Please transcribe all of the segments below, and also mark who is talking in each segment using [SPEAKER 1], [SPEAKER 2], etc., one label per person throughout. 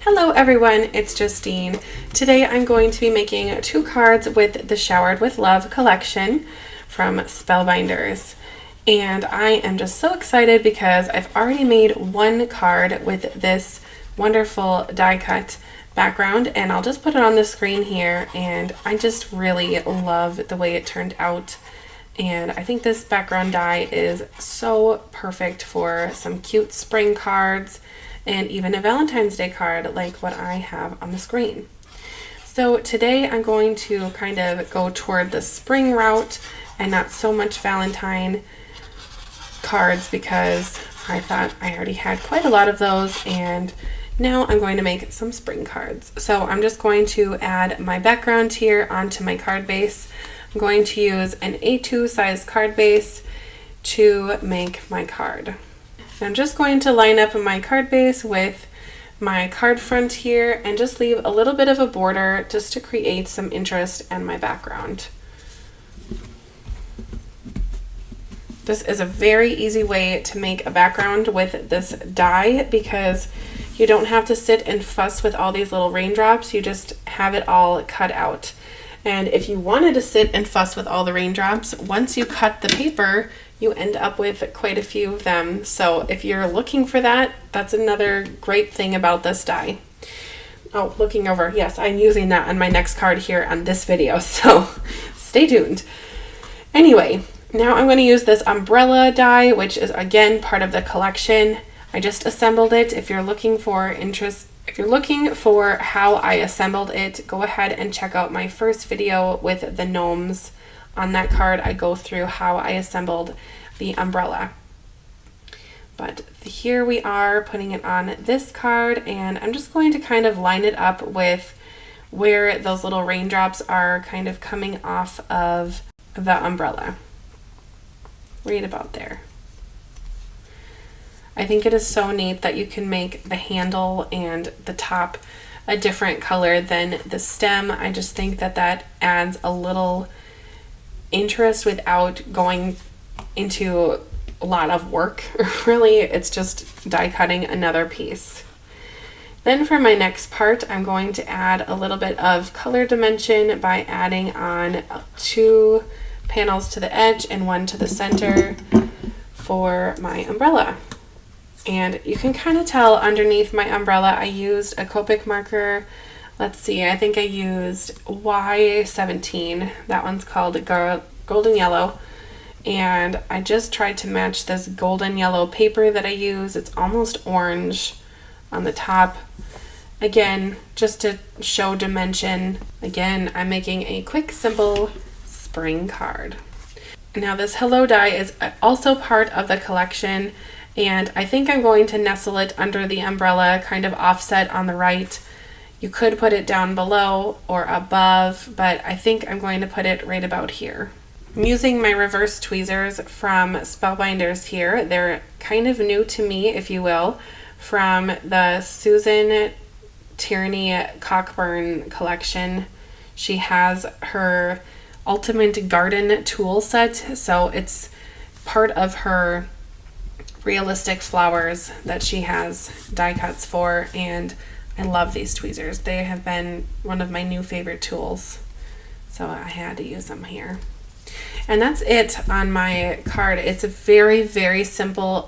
[SPEAKER 1] Hello everyone, it's Justine. Today I'm going to be making 2 cards with the Showered with Love collection from Spellbinders. And I am just so excited because I've already made 1 card with this wonderful die cut background, and I'll just put it on the screen here, and I just really love the way it turned out. And I think this background die is so perfect for some cute spring cards and even a Valentine's Day card like what I have on the screen. So today I'm going to kind of go toward the spring route and not so much Valentine cards because I thought I already had quite a lot of those, and now I'm going to make some spring cards. So I'm just going to add my background here onto my card base. I'm going to use an A2 size card base to make my card. I'm just going to line up my card base with my card front here and just leave a little bit of a border just to create some interest in my background. This is a very easy way to make a background with this die because you don't have to sit and fuss with all these little raindrops. You just have it all cut out. And if you wanted to sit and fuss with all the raindrops, once you cut the paper, you end up with quite a few of them. So if you're looking for that, that's another great thing about this die. Oh, looking over. Yes, I'm using that on my next card here on this video, so stay tuned. Anyway, now I'm going to use this umbrella die, which is again part of the collection. I just assembled it. If you're looking for how I assembled it, go ahead and check out my first video with the gnomes. On that card, I go through how I assembled the umbrella. But here we are putting it on this card, and I'm just going to kind of line it up with where those little raindrops are kind of coming off of the umbrella. Right about there. I think it is so neat that you can make the handle and the top a different color than the stem. I just think that that adds a little interest without going into a lot of work. Really, it's just die cutting another piece. Then for my next part, I'm going to add a little bit of color dimension by adding on 2 panels to the edge and 1 to the center for my umbrella. And you can kind of tell underneath my umbrella I used a Copic marker. Let's see, I think I used Y17. That one's called Golden Yellow. And I just tried to match this golden yellow paper that I use. It's almost orange on the top. Again, just to show dimension. Again, I'm making a quick, simple spring card. Now this Hello die is also part of the collection, and I think I'm going to nestle it under the umbrella, kind of offset on the right. You could put it down below or above, but I think I'm going to put it right about here. I'm using my reverse tweezers from Spellbinders here. They're kind of new to me, if you will, from the Susan Tierney Cockburn collection. She has her Ultimate Garden tool set, so it's part of her realistic flowers that she has die cuts for, and I love these tweezers. They have been one of my new favorite tools, so I had to use them here. And that's it on my card. It's a very, very simple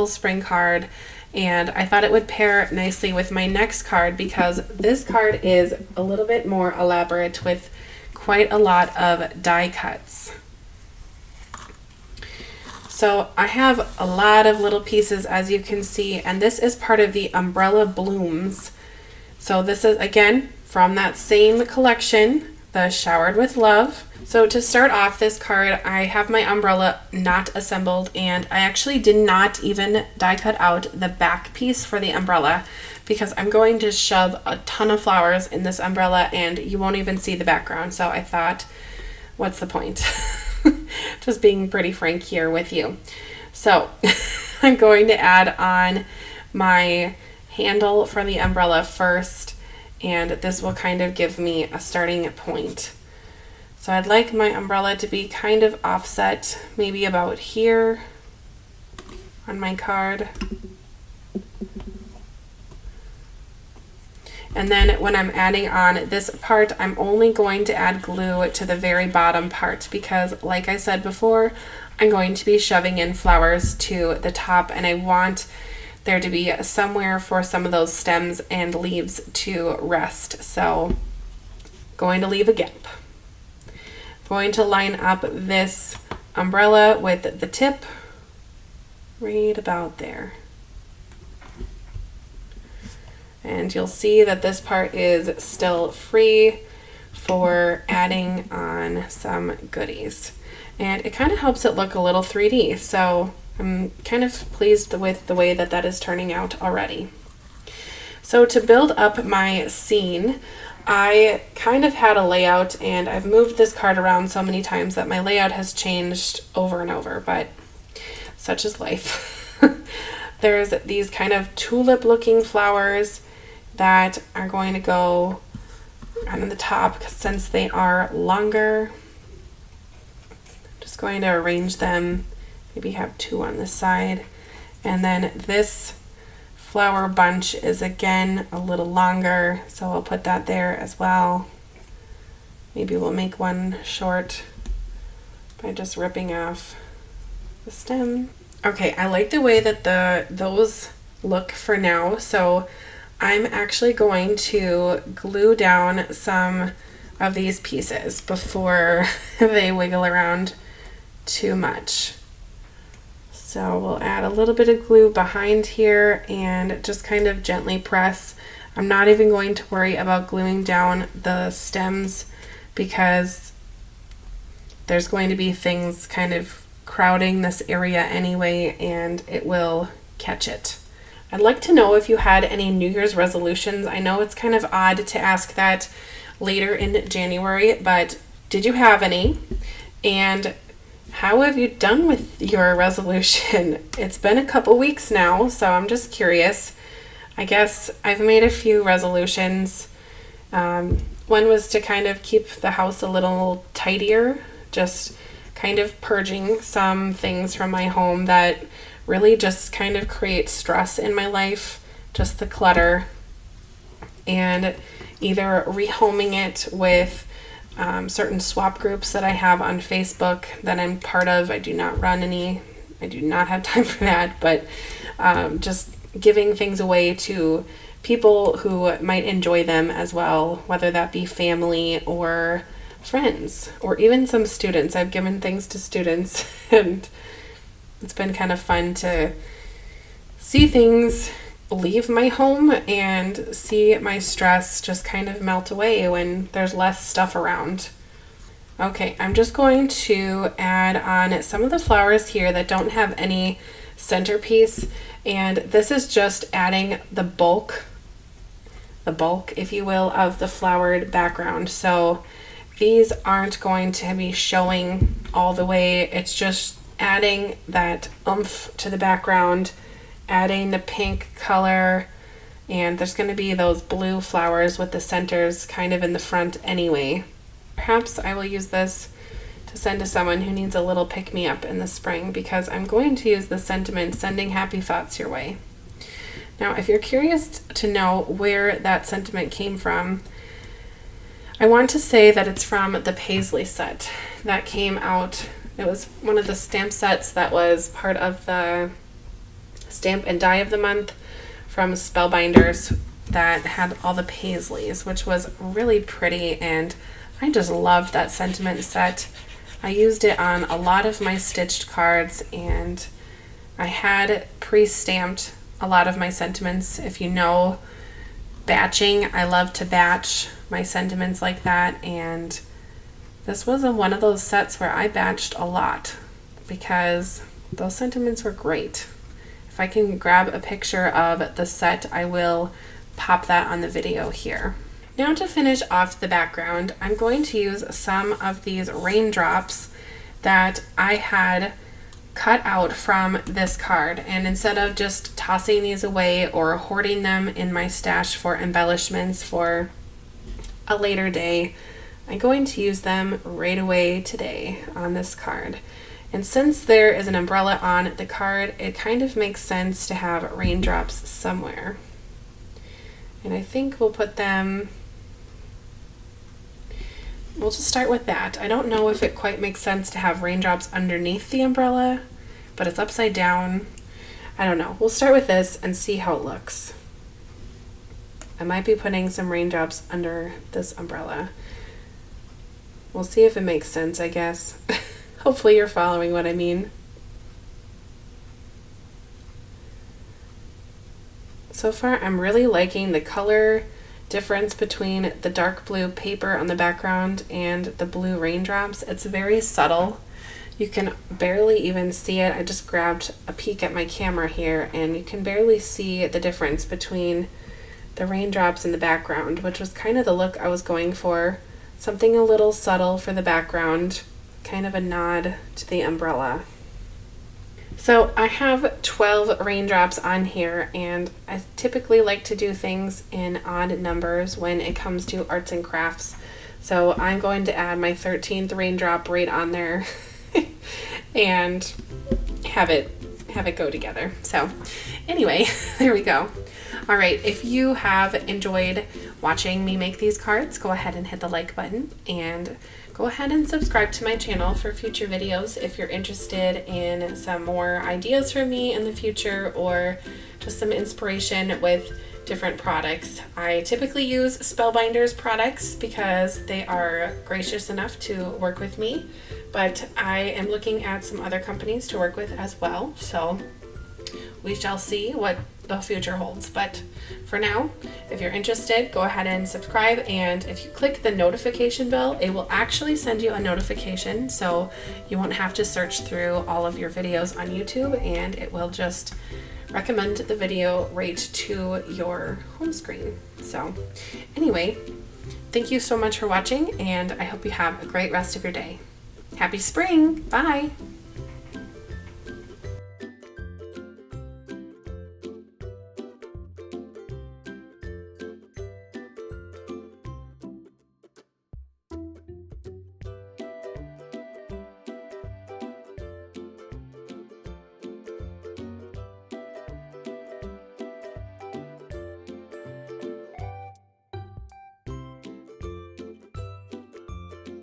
[SPEAKER 1] spring card, and I thought it would pair nicely with my next card because this card is a little bit more elaborate with quite a lot of die cuts. So I have a lot of little pieces, as you can see, and this is part of the Umbrella Blooms. So this is, again, from that same collection, the Showered with Love. So to start off this card, I have my umbrella not assembled, and I actually did not even die cut out the back piece for the umbrella because I'm going to shove a ton of flowers in this umbrella and you won't even see the background. So I thought, what's the point? Just being pretty frank here with you. So I'm going to add on my handle for the umbrella first, and this will kind of give me a starting point. So I'd like my umbrella to be kind of offset, maybe about here on my card. And then when I'm adding on this part, I'm only going to add glue to the very bottom part because, like I said before, I'm going to be shoving in flowers to the top, and I want there to be somewhere for some of those stems and leaves to rest. So going to leave a gap. Going to line up this umbrella with the tip right about there. And you'll see that this part is still free for adding on some goodies. And it kind of helps it look a little 3D. So I'm kind of pleased with the way that that is turning out already. So to build up my scene, I kind of had a layout, and I've moved this card around so many times that my layout has changed over and over, but such is life. There's these kind of tulip looking flowers that are going to go on the top since they are longer. Just going to arrange them, maybe have two on this side. And then this flower bunch is again a little longer, so I'll put that there as well. Maybe we'll make one short by just ripping off the stem. Okay, I like the way that those look for now, so I'm actually going to glue down some of these pieces before they wiggle around too much. So we'll add a little bit of glue behind here and just kind of gently press. I'm not even going to worry about gluing down the stems because there's going to be things kind of crowding this area anyway, and it will catch it. I'd like to know if you had any New Year's resolutions. I know it's kind of odd to ask that later in January, but did you have any? And how have you done with your resolution? It's been a couple weeks now, so I'm just curious. I guess I've made a few resolutions. One was to kind of keep the house a little tidier, just kind of purging some things from my home that really just kind of create stress in my life, just the clutter, and either rehoming it with certain swap groups that I have on Facebook that I'm part of. I do not run any, I do not have time for that, but just giving things away to people who might enjoy them as well, whether that be family or friends or even some students. I've given things to students and it's been kind of fun to see things leave my home and see my stress just kind of melt away when there's less stuff around. Okay, I'm just going to add on some of the flowers here that don't have any centerpiece, and this is just adding the bulk, if you will, of the flowered background. So these aren't going to be showing all the way. It's just adding that oomph to the background, adding the pink color, and there's going to be those blue flowers with the centers kind of in the front anyway. Perhaps I will use this to send to someone who needs a little pick-me-up in the spring, because I'm going to use the sentiment, sending happy thoughts your way. Now, if you're curious to know where that sentiment came from, I want to say that it's from the Paisley set that came out. It was one of the stamp sets that was part of the Stamp and Die of the Month from Spellbinders that had all the Paisleys, which was really pretty, and I just loved that sentiment set. I used it on a lot of my stitched cards, and I had pre-stamped a lot of my sentiments. If you know batching, I love to batch my sentiments like that, and this was one of those sets where I batched a lot because those sentiments were great. If I can grab a picture of the set, I will pop that on the video here. Now, to finish off the background, I'm going to use some of these raindrops that I had cut out from this card, and instead of just tossing these away or hoarding them in my stash for embellishments for a later day, I'm going to use them right away today on this card. And since there is an umbrella on the card, it kind of makes sense to have raindrops somewhere. And I think we'll put them, we'll just start with that. I don't know if it quite makes sense to have raindrops underneath the umbrella, but it's upside down. I don't know. We'll start with this and see how it looks. I might be putting some raindrops under this umbrella. We'll see if it makes sense, I guess. Hopefully you're following what I mean. So far, I'm really liking the color difference between the dark blue paper on the background and the blue raindrops. It's very subtle. You can barely even see it. I just grabbed a peek at my camera here, and you can barely see the difference between the raindrops in the background, which was kind of the look I was going for. Something a little subtle for the background, kind of a nod to the umbrella. So I have 12 raindrops on here, and I typically like to do things in odd numbers when it comes to arts and crafts. So I'm going to add my 13th raindrop right on there and have it go together. So anyway, there we go. All right, if you have enjoyed watching me make these cards, go ahead and hit the like button, and go ahead and subscribe to my channel for future videos if you're interested in some more ideas from me in the future, or just some inspiration with different products. I typically use Spellbinders products because they are gracious enough to work with me, but I am looking at some other companies to work with as well. So we shall see what the future holds. But for now, if you're interested, go ahead and subscribe, and if you click the notification bell, it will actually send you a notification, so you won't have to search through all of your videos on YouTube, and it will just recommend the video right to your home screen. So anyway, thank you so much for watching, and I hope you have a great rest of your day. Happy spring! Bye!